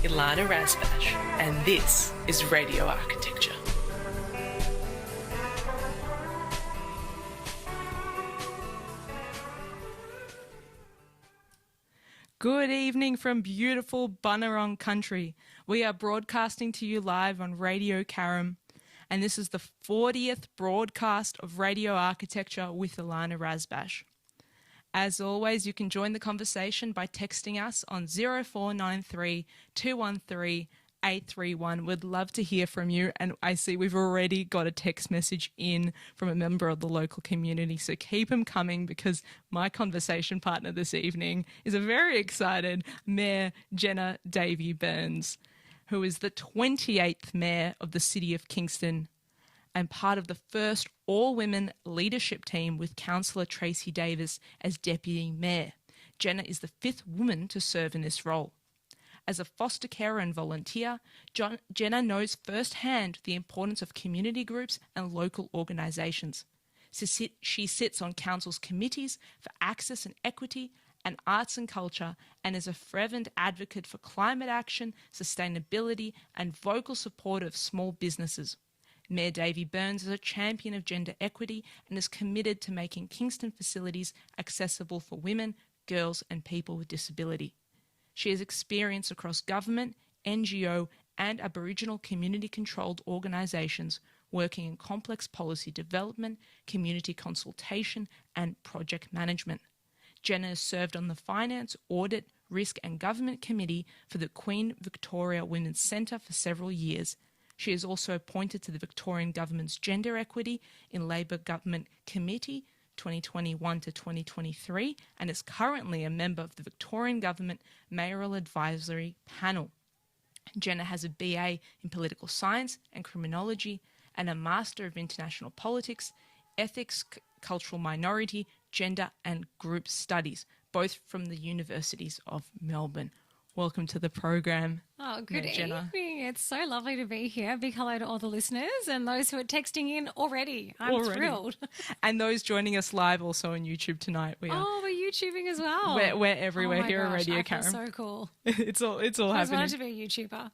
Ilana Razbash, and this is Radio Architecture. Good evening from beautiful Bunurong country. We are broadcasting to you live on Radio Karam, and this is the 40th broadcast of Radio Architecture with Ilana Razbash. As always, you can join the conversation by texting us on 0493 213 831. We'd love to hear from you, and I see we've already got a text message in from a member of the local community, so keep them coming because my conversation partner this evening is a very excited Mayor Jenna Davey-Burns, who is the 28th Mayor of the City of Kingston and part of the first all-women leadership team with Councillor Tracy Davis as Deputy Mayor. Jenna is the 5th woman to serve in this role. As a foster carer and volunteer, Jenna knows firsthand the importance of community groups and local organisations. She sits on council's committees for access and equity and arts and culture, and is a fervent advocate for climate action, sustainability and vocal support of small businesses. Mayor Davey-Burns is a champion of gender equity and is committed to making Kingston facilities accessible for women, girls and people with disability. She has experience across government, NGO and Aboriginal community-controlled organisations working in complex policy development, community consultation and project management. Jenna has served on the Finance, Audit, Risk and Government Committee for the Queen Victoria Women's Centre for several years. She is also appointed to the Victorian Government's Gender Equity in Labor Government Committee 2021 to 2023 and is currently a member of the Victorian Government Mayoral Advisory Panel. Jenna has a BA in Political Science and Criminology and a Master of International Politics, Ethics, Cultural Minority, Gender and Group Studies, both from the Universities of Melbourne. Welcome to the program. Oh, good Jenna. evening. It's so lovely to be here. Big hello to all the listeners and those who are texting in already. I'm thrilled. And those joining us live also on YouTube tonight. We're YouTubing as well. We're everywhere here at Radio Karam. So cool. It's all happening. I wanted to be a YouTuber.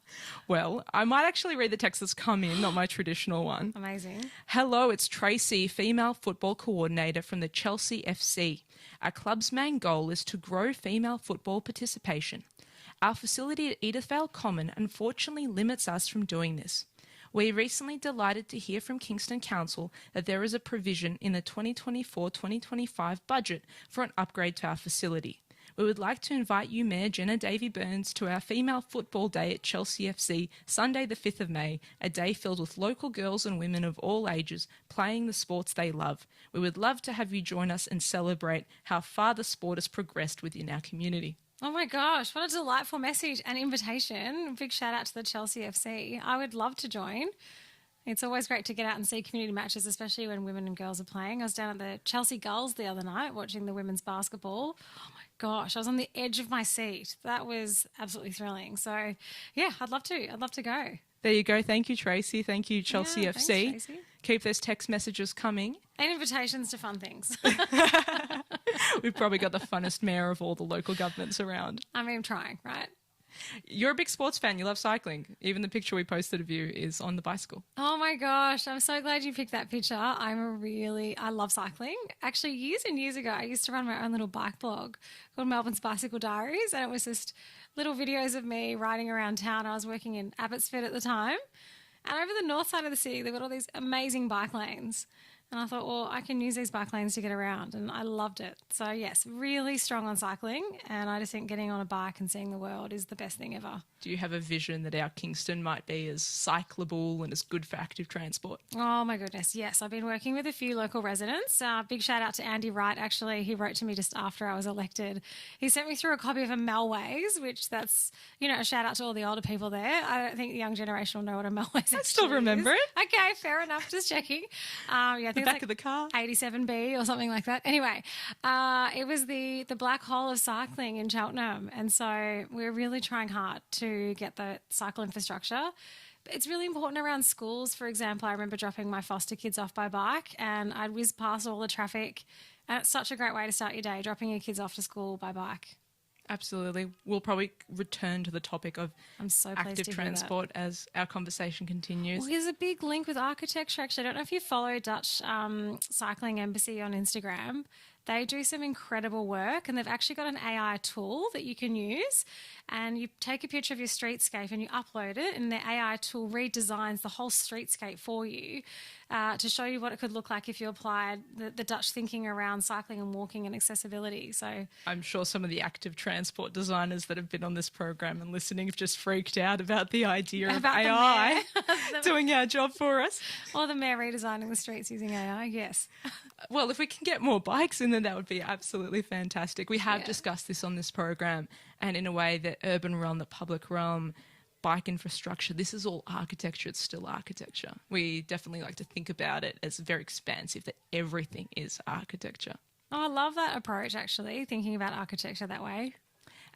Well, I might actually read the text that's come in, not my traditional one. Amazing. Hello, it's Tracy, female football coordinator from the Chelsea FC. Our club's main goal is to grow female football participation. Our facility at Edithvale Common unfortunately limits us from doing this. We are recently delighted to hear from Kingston Council that there is a provision in the 2024-2025 budget for an upgrade to our facility. We would like to invite you, Mayor Jenna Davey-Burns, to our Female Football Day at Chelsea FC, Sunday the 5th of May, a day filled with local girls and women of all ages playing the sports they love. We would love to have you join us and celebrate how far the sport has progressed within our community. Oh my gosh, what a delightful message and invitation. Big shout out to the Chelsea FC. I would love to join. It's always great to get out and see community matches, especially when women and girls are playing. I was down at the Chelsea Gulls the other night watching the women's basketball. Oh my gosh, I was on the edge of my seat. That was absolutely thrilling. So yeah, I'd love to go. There you go. Thank you, Tracy. Thank you, Chelsea FC. Thanks, Tracy. Keep those text messages coming. And invitations to fun things. We've probably got the funnest mayor of all the local governments around. I mean, I'm trying, right? You're a big sports fan. You love cycling. Even the picture we posted of you is on the bicycle. Oh my gosh. I'm so glad you picked that picture. I love cycling. Actually, years and years ago, I used to run my own little bike blog called Melbourne's Bicycle Diaries. And it was just little videos of me riding around town. I was working in Abbotsford at the time. And over the north side of the city, they've got all these amazing bike lanes. And I thought, well, I can use these bike lanes to get around. And I loved it. So, yes, really strong on cycling. And I just think getting on a bike and seeing the world is the best thing ever. Do you have a vision that our Kingston might be as cyclable and as good for active transport? Oh, my goodness, yes. I've been working with a few local residents. Big shout out to Andy Wright, actually. He wrote to me just after I was elected. He sent me through a copy of a Melways, which that's, a shout out to all the older people there. I don't think the young generation will know what a Melways is. I still remember it. Okay, fair enough. Just checking. I think the back of the car. 87B or something like that. Anyway, it was the black hole of cycling in Cheltenham. And so we're really trying hard to get the cycle infrastructure. It's really important around schools. For example, I remember dropping my foster kids off by bike and I'd whiz past all the traffic. And it's such a great way to start your day, dropping your kids off to school by bike. Absolutely. We'll probably return to the topic of I'm so pleased active to hear that. transport as our conversation continues. Well, here's a big link with architecture, actually. I don't know if you follow Dutch Cycling Embassy on Instagram. They do some incredible work, and they've actually got an AI tool that you can use, and you take a picture of your streetscape and you upload it, and the AI tool redesigns the whole streetscape for you to show you what it could look like if you applied the Dutch thinking around cycling and walking and accessibility. So I'm sure some of the active transport designers that have been on this program and listening have just freaked out about the idea of About the AI mayor. doing our job for us. or the mayor redesigning the streets using AI, yes. Well, if we can get more bikes in, then that would be absolutely fantastic. We have Yeah. discussed this on this program, and in a way, the urban realm, the public realm, bike infrastructure, this is all architecture. It's still architecture. We definitely like to think about it as very expansive, that everything is architecture. Oh, I love that approach, actually, thinking about architecture that way.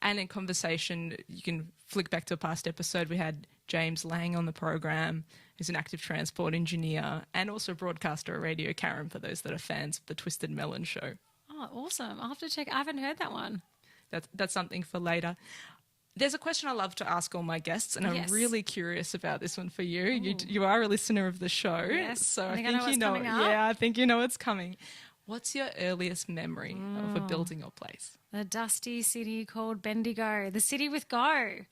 And in conversation, you can flick back to a past episode. We had James Lang on the program, who's an active transport engineer and also a broadcaster at Radio Karen, for those that are fans of the Twisted Melon show. Oh, awesome. I'll have to check. I haven't heard that one. That's something for later. There's a question I love to ask all my guests, and Yes. I'm really curious about this one for you. You are a listener of the show, Yes. so I I think know you what's know. coming up. Yeah, I think you know what's coming. What's your earliest memory of a building or place? The dusty city called Bendigo, the city with go.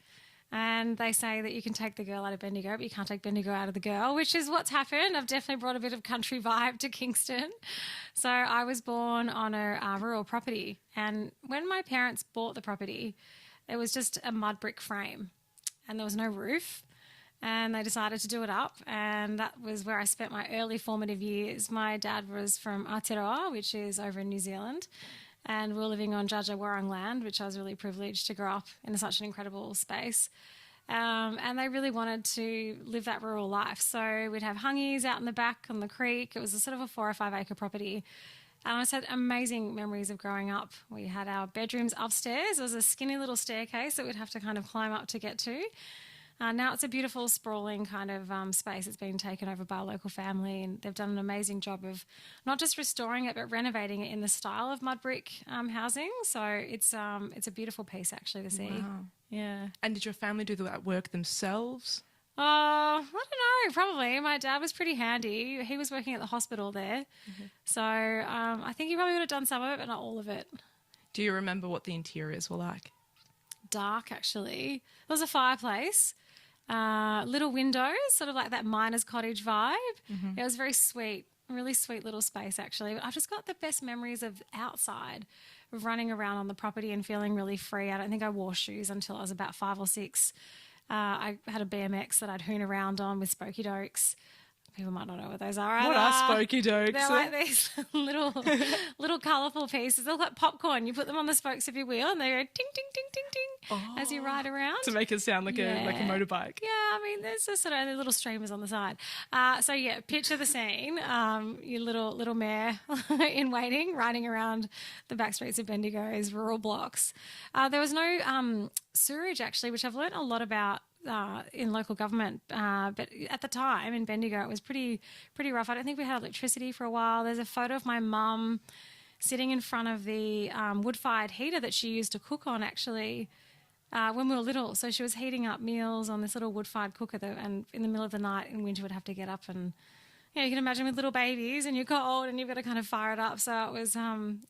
And they say that you can take the girl out of Bendigo, but you can't take Bendigo out of the girl, which is what's happened. I've definitely brought a bit of country vibe to Kingston. So I was born on a rural property. And when my parents bought the property, it was just a mud brick frame and there was no roof. And they decided to do it up, and that was where I spent my early formative years. My dad was from Aotearoa, which is over in New Zealand, and we were living on Jajawarong land, which I was really privileged to grow up in such an incredible space. And they really wanted to live that rural life. So we'd have hungies out in the back on the creek. It was a sort of a 4 or 5 acre property. And I just had amazing memories of growing up. We had our bedrooms upstairs. There was a skinny little staircase that we'd have to kind of climb up to get to. Now it's a beautiful, sprawling kind of space. It's been taken over by a local family, and they've done an amazing job of not just restoring it, but renovating it in the style of mud brick housing. So it's a beautiful piece, actually, to see. Wow. Yeah. And did your family do that work themselves? Oh, I don't know, probably. My dad was pretty handy. He was working at the hospital there. So I think he probably would have done some of it, but not all of it. Do you remember what the interiors were like? Dark, actually. There was a fireplace. Little windows, sort of like that miner's cottage vibe. It was very sweet, really sweet little space, actually. But I've just got the best memories of outside, of running around on the property and feeling really free. I don't think I wore shoes until I was about 5 or 6. I had a BMX that I'd hoon around on with spokey dokes. People might not know what those are either. What are spokey dokes? They're like these little colourful pieces. They're like popcorn. You put them on the spokes of your wheel and they go ting, ting, ting, ting, ting as you ride around. To make it sound like a motorbike. Yeah, I mean, there's just sort of little streamers on the side. So yeah, picture the scene. Your little mare in waiting, riding around the back streets of Bendigo's rural blocks. There was no sewerage, actually, which I've learnt a lot about in local government, but at the time in Bendigo it was pretty rough. I don't think we had electricity for a while. There's a photo of my mum sitting in front of the wood-fired heater that she used to cook on, actually, when we were little. So she was heating up meals on this little wood-fired cooker and in the middle of the night in winter would have to get up and, you can imagine with little babies and you're cold and you've got to kind of fire it up. So it was,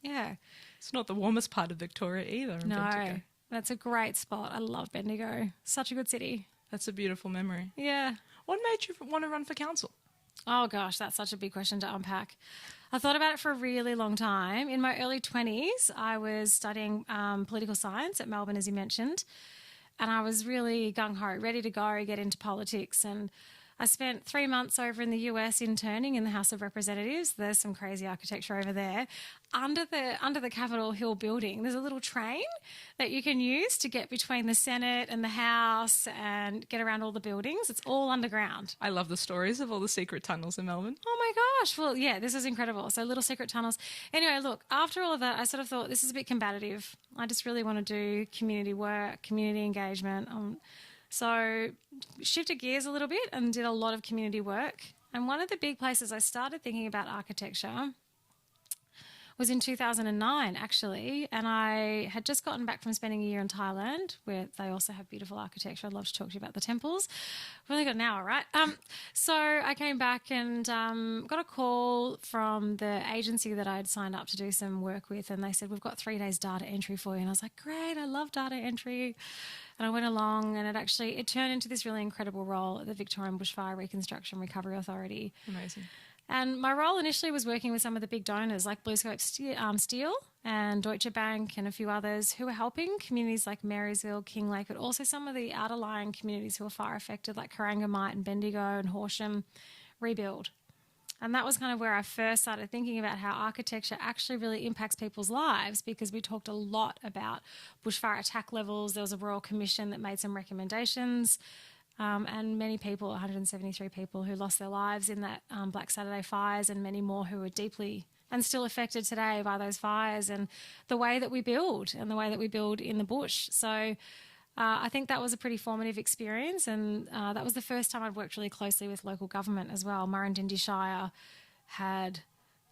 It's not the warmest part of Victoria either. In Bendigo. That's a great spot. I love Bendigo. Such a good city. That's a beautiful memory. Yeah. What made you want to run for council? Oh, gosh, that's such a big question to unpack. I thought about it for a really long time. In my early 20s, I was studying political science at Melbourne, as you mentioned, and I was really gung-ho, ready to go, get into politics. And I spent 3 months over in the US interning in the House of Representatives. There's some crazy architecture over there. Under the Capitol Hill building, there's a little train that you can use to get between the Senate and the House and get around all the buildings. It's all underground. I love the stories of all the secret tunnels in Melbourne. Oh my gosh. Well, yeah, this is incredible. So little secret tunnels. Anyway, look, after all of that, I sort of thought this is a bit combative. I just really want to do community work, community engagement. So shifted gears a little bit and did a lot of community work. And one of the big places I started thinking about architecture was in 2009, actually, and I had just gotten back from spending a year in Thailand, where they also have beautiful architecture. I'd love to talk to you about the temples. We've only got an hour, right? So I came back and got a call from the agency that I'd signed up to do some work with, and they said, we've got 3 days data entry for you. And I was like, great, I love data entry. And I went along, and it turned into this really incredible role at the Victorian Bushfire Reconstruction Recovery Authority. Amazing. And my role initially was working with some of the big donors like BlueScope Steel and Deutsche Bank and a few others who were helping communities like Marysville, Kinglake, but also some of the outer-lying communities who were fire affected like Corangamite and Bendigo and Horsham rebuild. And that was kind of where I first started thinking about how architecture actually really impacts people's lives, because we talked a lot about bushfire attack levels. There was a Royal Commission that made some recommendations. And many people, 173 people who lost their lives in that Black Saturday fires, and many more who are deeply and still affected today by those fires, and the way that we build and the way that we build in the bush. So I think that was a pretty formative experience, and that was the first time I'd worked really closely with local government as well. Murrumbidgee Shire had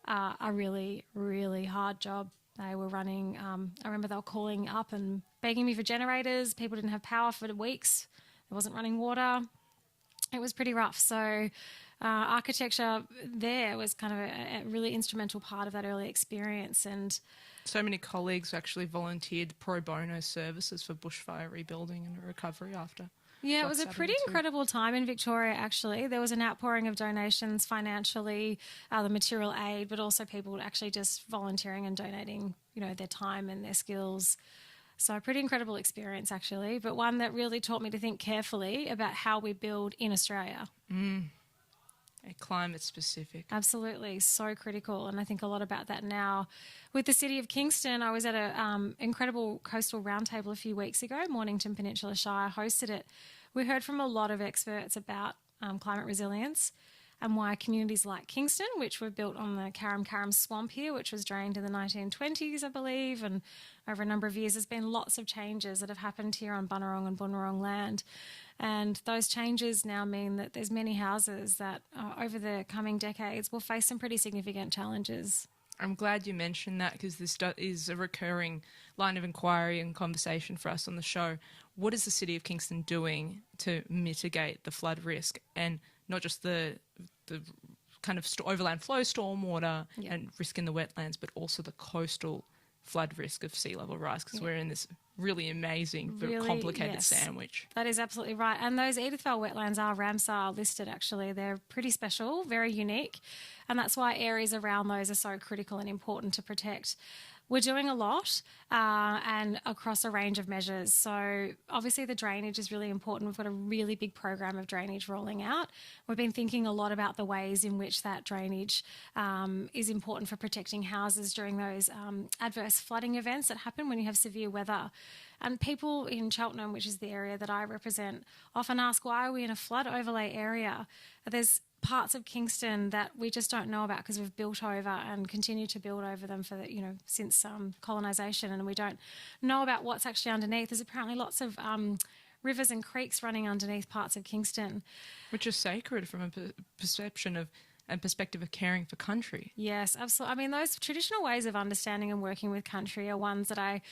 a really, really hard job. They were running, I remember they were calling up and begging me for generators. People didn't have power for weeks. There wasn't running water. It was pretty rough. So architecture there was kind of a really instrumental part of that early experience. And so many colleagues actually volunteered pro bono services for bushfire rebuilding and recovery after. Yeah, it was a pretty incredible time in Victoria, actually. There was an outpouring of donations financially, the material aid, but also people actually just volunteering and donating, their time and their skills. So a pretty incredible experience, actually, but one that really taught me to think carefully about how we build in Australia. Climate specific. Absolutely, so critical, and I think a lot about that now. With the City of Kingston, I was at an incredible coastal roundtable a few weeks ago. Mornington Peninsula Shire hosted it. We heard from a lot of experts about climate resilience and why communities like Kingston, which were built on the Karam swamp here, which was drained in the 1920s, I believe, and over a number of years there's been lots of changes that have happened here on Bunurong and Boonwurrung land. And those changes now mean that there's many houses that over the coming decades will face some pretty significant challenges. I'm glad you mentioned that, because this is a recurring line of inquiry and conversation for us on the show. What is the City of Kingston doing to mitigate the flood risk, and not just the kind of overland flow stormwater and risk in the wetlands, but also the coastal flood risk of sea level rise, because we're in this really amazing but complicated sandwich. That is absolutely right. And those Edithvale wetlands are Ramsar listed, actually. They're pretty special, very unique, and that's why areas around those are so critical and important to protect. We're doing a lot and across a range of measures. So obviously the drainage is really important. We've got a really big program of drainage rolling out. We've been thinking a lot about the ways in which that drainage is important for protecting houses during those adverse flooding events that happen when you have severe weather. And people in Cheltenham, which is the area that I represent, often ask, why are we in a flood overlay area? There's parts of Kingston that we just don't know about because we've built over and continue to build over them for since colonisation, and we don't know about what's actually underneath. There's apparently lots of rivers and creeks running underneath parts of Kingston, which is sacred from a perception of and perspective of caring for country. Yes, absolutely. I mean, those traditional ways of understanding and working with country are ones that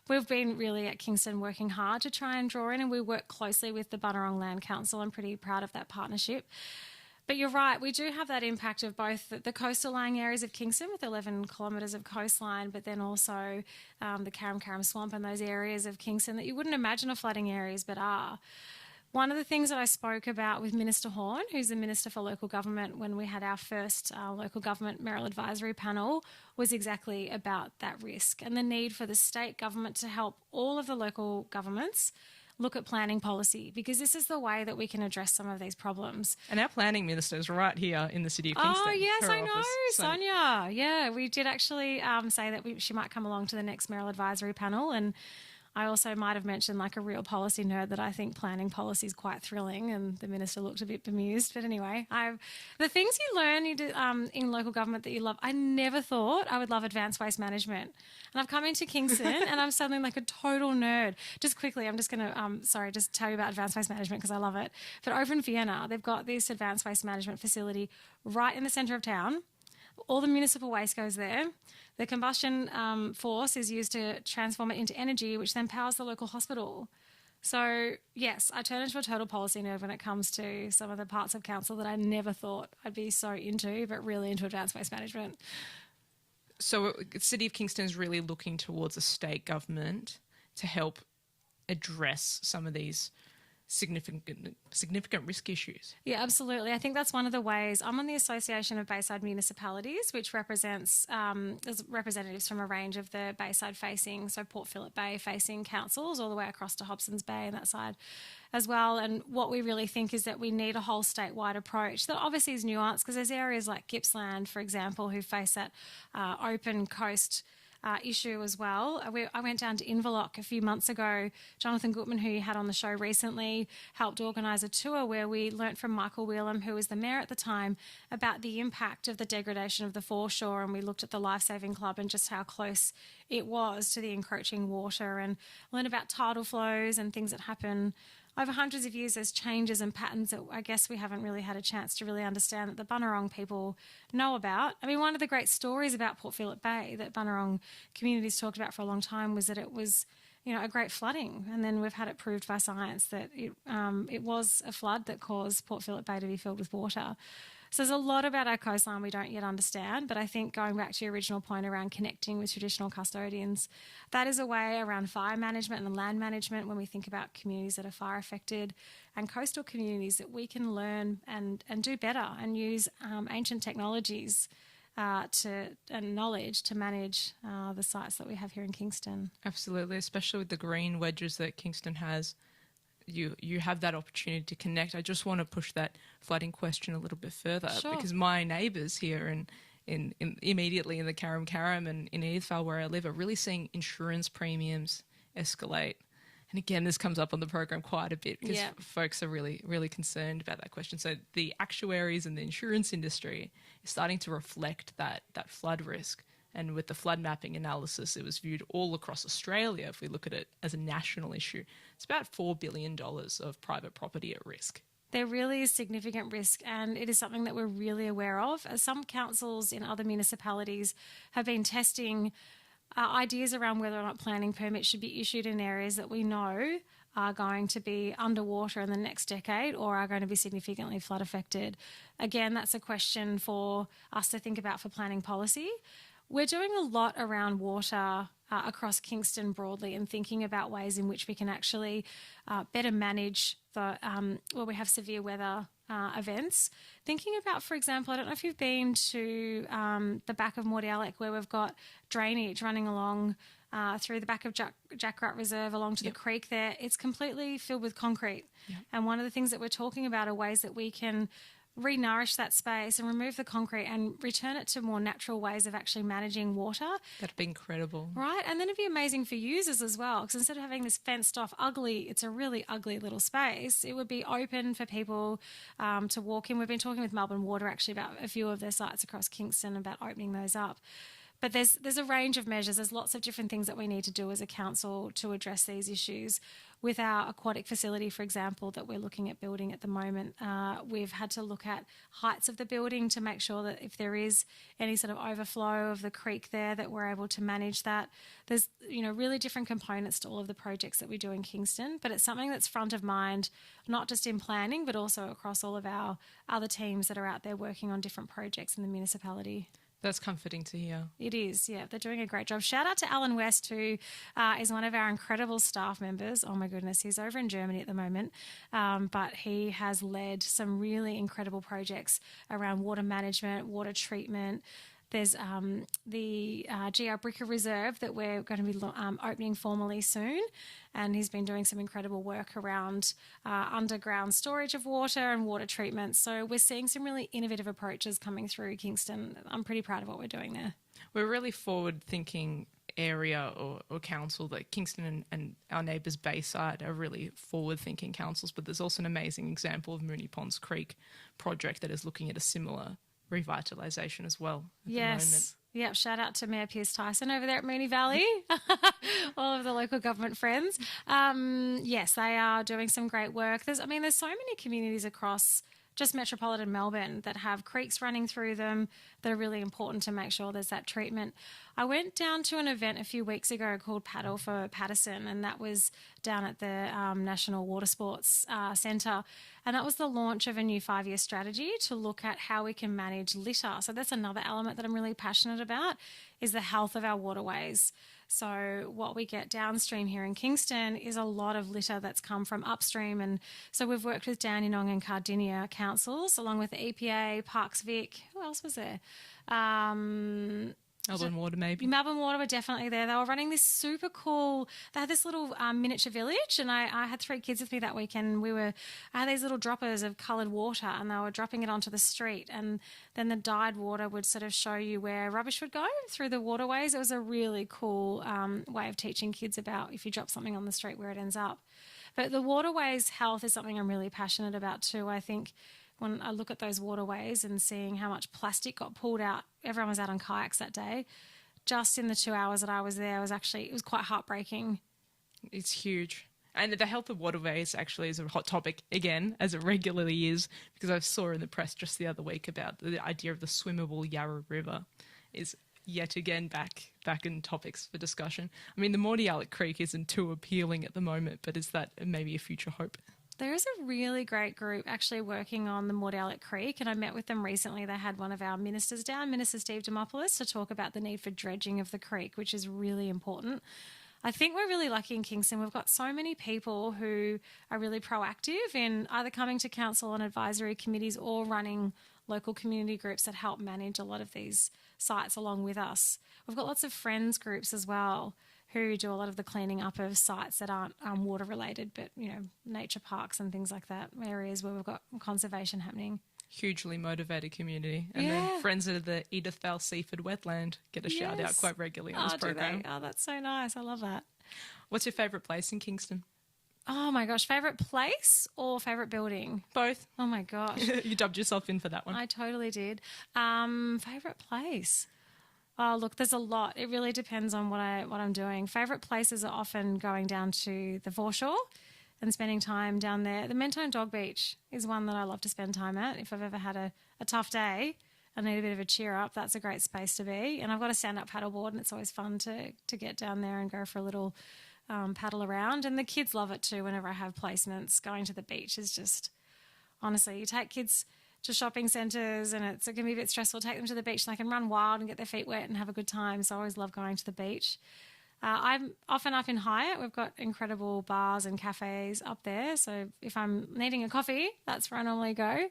we've been really at Kingston working hard to try and draw in, and we work closely with the Bunurong Land Council. I'm pretty proud of that partnership. But you're right, we do have that impact of both the coastal lying areas of Kingston with 11 kilometres of coastline, but then also the Karam swamp and those areas of Kingston that you wouldn't imagine are flooding areas but are. One of the things that I spoke about with Minister Horn, who's the Minister for Local Government, when we had our first local government mayoral advisory panel, was exactly about that risk and the need for the state government to help all of the local governments look at planning policy, because this is the way that we can address some of these problems. And our planning minister is right here in the City of Kingston. Oh, yes, I know, so. Sonia. Yeah, we did actually say that she might come along to the next mayoral advisory panel, and I also might have mentioned, like a real policy nerd, that I think planning policy is quite thrilling, and the minister looked a bit bemused. But anyway, the things you learn in local government that you love, I never thought I would love advanced waste management. And I've come into Kingston and I'm suddenly like a total nerd. Just quickly, I'm just going to, just tell you about advanced waste management because I love it. But over in Vienna, they've got this advanced waste management facility right in the centre of town. All the municipal waste goes there. The combustion force is used to transform it into energy, which then powers the local hospital. So, yes, I turn into a total policy nerd when it comes to some of the parts of council that I never thought I'd be so into, but really into advanced waste management. So the City of Kingston is really looking towards a state government to help address some of these significant risk issues. Yeah, absolutely. I think that's one of the ways. I'm on the Association of Bayside Municipalities, which represents there's representatives from a range of the Bayside facing, so Port Phillip Bay facing councils all the way across to Hobson's Bay and that side as well. And what we really think is that we need a whole statewide approach that obviously is nuanced, because there's areas like Gippsland, for example, who face that open coast issue as well. I went down to Inverloch a few months ago. Jonathan Gutman, who you had on the show recently, helped organise a tour where we learnt from Michael Whelan, who was the mayor at the time, about the impact of the degradation of the foreshore, and we looked at the Life Saving Club and just how close it was to the encroaching water, and learned about tidal flows and things that happen over hundreds of years. There's changes and patterns that I guess we haven't really had a chance to really understand that the Bunurong people know about. I mean, one of the great stories about Port Phillip Bay that Bunurong communities talked about for a long time was that it was, a great flooding. And then we've had it proved by science that it was a flood that caused Port Phillip Bay to be filled with water. So there's a lot about our coastline we don't yet understand, but I think going back to your original point around connecting with traditional custodians, that is a way around fire management and land management when we think about communities that are fire affected and coastal communities that we can learn and do better and use ancient technologies and knowledge to manage the sites that we have here in Kingston. Absolutely, especially with the green wedges that Kingston has. You have that opportunity to connect. I just want to push that flooding question a little bit further, Sure. because my neighbours here in immediately in the Karam and in Edithvale where I live are really seeing insurance premiums escalate. And again, this comes up on the program quite a bit because folks are really, really concerned about that question. So the actuaries and the insurance industry is starting to reflect that flood risk. And with the flood mapping analysis, it was viewed all across Australia. If we look at it as a national issue, it's about $4 billion of private property at risk. There really is significant risk, and it is something that we're really aware of. As some councils in other municipalities have been testing ideas around whether or not planning permits should be issued in areas that we know are going to be underwater in the next decade or are going to be significantly flood affected. Again, that's a question for us to think about for planning policy. We're doing a lot around water across Kingston broadly and thinking about ways in which we can actually better manage where we have severe weather events. Thinking about, for example, I don't know if you've been to the back of Mordialloc where we've got drainage running along through the back of Jackrat Reserve along to the creek there. It's completely filled with concrete. Yep. And one of the things that we're talking about are ways that we can re-nourish that space and remove the concrete and return it to more natural ways of actually managing water. That'd be incredible. Right, and then it'd be amazing for users as well, because instead of having this fenced off it's a really ugly little space, it would be open for people to walk in. We've been talking with Melbourne Water actually about a few of their sites across Kingston about opening those up. But there's a range of measures. There's lots of different things that we need to do as a council to address these issues. With our aquatic facility, for example, that we're looking at building at the moment, we've had to look at heights of the building to make sure that if there is any sort of overflow of the creek there, that we're able to manage that. There's, really different components to all of the projects that we do in Kingston, but it's something that's front of mind, not just in planning, but also across all of our other teams that are out there working on different projects in the municipality. That's comforting to hear. It is, yeah. They're doing a great job. Shout out to Alan West, who is one of our incredible staff members. Oh, my goodness. He's over in Germany at the moment, but he has led some really incredible projects around water management, water treatment. There's the GR Bricker Reserve that we're going to be opening formally soon, and he's been doing some incredible work around underground storage of water and water treatment. So we're seeing some really innovative approaches coming through Kingston. I'm pretty proud of what we're doing there. We're a really forward-thinking area or council. That Kingston and our neighbours Bayside are really forward-thinking councils, but there's also an amazing example of Moonee Ponds Creek project that is looking at a similar revitalisation as well at the moment. Yeah, shout out to Mayor Pierce Tyson over there at Moonee Valley, all of the local government friends. Yes, they are doing some great work. There's so many communities across just metropolitan Melbourne that have creeks running through them that are really important to make sure there's that treatment. I went down to an event a few weeks ago called Paddle for Patterson, and that was down at the National Water Sports Centre, and that was the launch of a new 5-year strategy to look at how we can manage litter. So that's another element that I'm really passionate about, is the health of our waterways. So what we get downstream here in Kingston is a lot of litter that's come from upstream. And so we've worked with Dandenong and Cardinia councils, along with the EPA, Parks Vic. Who else was there? Melbourne Water, maybe. Melbourne Water were definitely there. They were running this super cool, they had this little miniature village, and I had 3 kids with me that weekend. I had these little droppers of coloured water, and they were dropping it onto the street, and then the dyed water would sort of show you where rubbish would go through the waterways. It was a really cool way of teaching kids about, if you drop something on the street, where it ends up. But the waterways health is something I'm really passionate about too. I think when I look at those waterways and seeing how much plastic got pulled out, everyone was out on kayaks that day. Just in the 2 hours that I was there, it was quite heartbreaking. It's huge. And the health of waterways actually is a hot topic again, as it regularly is, because I saw in the press just the other week about the idea of the swimmable Yarra River is yet again back in topics for discussion. I mean, the Mordialloc Creek isn't too appealing at the moment, but is that maybe a future hope? There is a really great group actually working on the Mordialloc Creek, and I met with them recently. They had one of our ministers down, Minister Steve Demopoulos, to talk about the need for dredging of the creek, which is really important. I think we're really lucky in Kingston. We've got so many people who are really proactive in either coming to council and advisory committees or running local community groups that help manage a lot of these sites along with us. We've got lots of friends groups as well who do a lot of the cleaning up of sites that aren't water related, but, you know, nature parks and things like that, areas where we've got conservation happening. Hugely motivated community. And then friends of the Edith Vale Seaford Wetland get a shout out quite regularly on this program. Oh, that's so nice. I love that. What's your favourite place in Kingston? Oh my gosh, favourite place or favourite building? Both. Oh my gosh. You dubbed yourself in for that one. I totally did. Favourite place? Oh, look, there's a lot. It really depends on what I'm doing. Favourite places are often going down to the foreshore and spending time down there. The Mentone Dog Beach is one that I love to spend time at. If I've ever had a tough day, I need a bit of a cheer up, that's a great space to be. And I've got a stand-up paddleboard, and it's always fun to get down there and go for a little paddle around. And the kids love it too whenever I have placements. Going to the beach is just, honestly, you take kids to shopping centres and it can be a bit stressful. Take them to the beach and they can run wild and get their feet wet and have a good time. So I always love going to the beach. I'm often up in Hyatt. We've got incredible bars and cafes up there. So if I'm needing a coffee, that's where I normally go.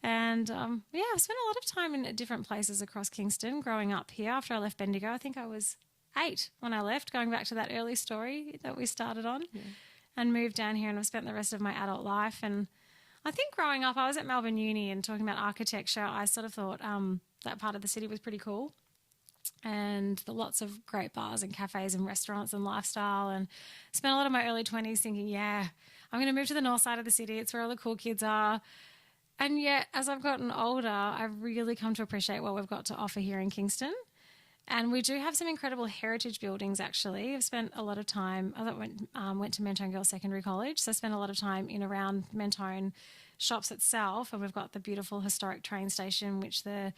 And I've spent a lot of time in different places across Kingston growing up here. After I left Bendigo, I think I was 8 when I left, going back to that early story that we started on, and moved down here, and I've spent the rest of my adult life. And I think growing up, I was at Melbourne Uni and talking about architecture, I sort of thought that part of the city was pretty cool. And lots of great bars and cafes and restaurants and lifestyle, and spent a lot of my early 20s thinking, I'm going to move to the north side of the city. It's where all the cool kids are. And yet, as I've gotten older, I've really come to appreciate what we've got to offer here in Kingston. And we do have some incredible heritage buildings, actually. I've spent a lot of time, I went to Mentone Girls Secondary College, so I spent a lot of time in around Mentone shops itself, and we've got the beautiful historic train station, which the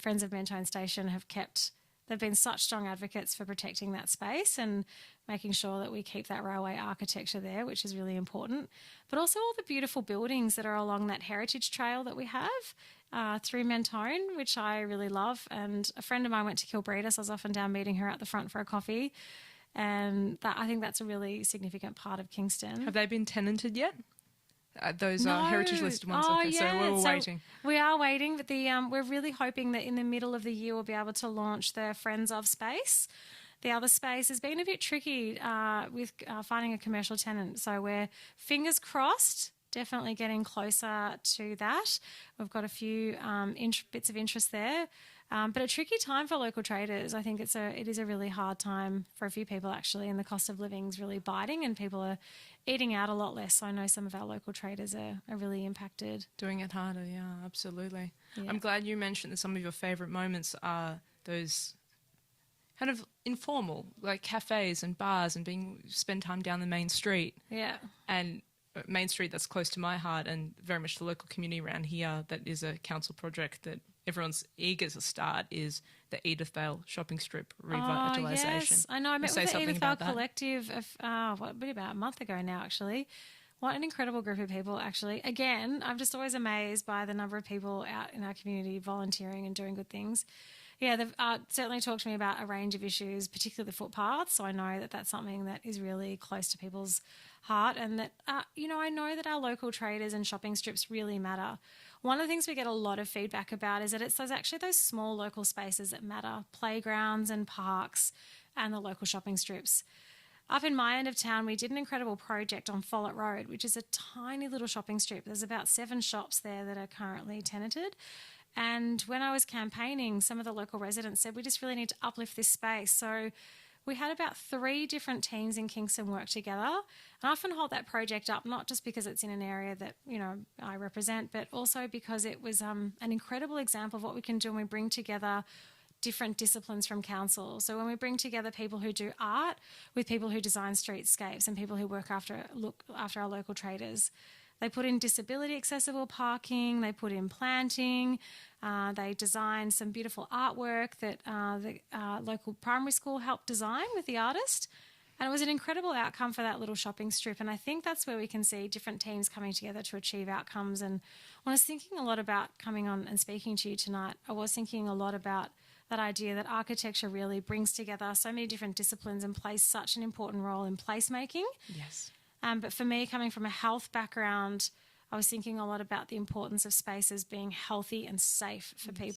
Friends of Mentone Station have kept. They've been such strong advocates for protecting that space and making sure that we keep that railway architecture there, which is really important. But also all the beautiful buildings that are along that heritage trail that we have through Mentone, which I really love. And a friend of mine went to Kilbreda, so I was often down meeting her at the front for a coffee. And I think that's a really significant part of Kingston. Have they been tenanted yet? Those heritage listed ones. So we're waiting. We are waiting, but we're really hoping that in the middle of the year we'll be able to launch the Friends of space. The other space has been a bit tricky with finding a commercial tenant, so we're fingers crossed, definitely getting closer to that. We've got a few bits of interest there, but a tricky time for local traders. I think it is a really hard time for a few people actually, and the cost of living is really biting, and people are eating out a lot less. So I know some of our local traders are really impacted. Doing it harder, yeah, absolutely. Yeah. I'm glad you mentioned that some of your favourite moments are those kind of informal, like cafes and bars and spend time down the main street. Yeah. And Main Street that's close to my heart and very much the local community around here that is a council project that everyone's eager to start is the Edithvale shopping strip revitalisation. Oh, yes. I know. I met Say with the something Edithvale about that. Collective about a month ago now, actually. What an incredible group of people, actually. Again, I'm just always amazed by the number of people out in our community volunteering and doing good things. Yeah, they've certainly talked to me about a range of issues, particularly the footpaths. So I know that that's something that is really close to people's heart, and that, I know that our local traders and shopping strips really matter. One of the things we get a lot of feedback about is that it's those small local spaces that matter, playgrounds and parks and the local shopping strips. Up in my end of town, we did an incredible project on Follett Road, which is a tiny little shopping strip. There's about 7 shops there that are currently tenanted. And when I was campaigning, some of the local residents said, we just really need to uplift this space. So we had about 3 different teams in Kingston work together. And I often hold that project up, not just because it's in an area that, I represent, but also because it was an incredible example of what we can do when we bring together different disciplines from council. So when we bring together people who do art with people who design streetscapes and people who look after our local traders. They put in disability accessible parking, they put in planting, they designed some beautiful artwork that the local primary school helped design with the artist. And it was an incredible outcome for that little shopping strip. And I think that's where we can see different teams coming together to achieve outcomes. And when I was thinking a lot about coming on and speaking to you tonight, I was thinking a lot about that idea that architecture really brings together so many different disciplines and plays such an important role in placemaking. Yes. But for me, coming from a health background, I was thinking a lot about the importance of spaces being healthy and safe for people.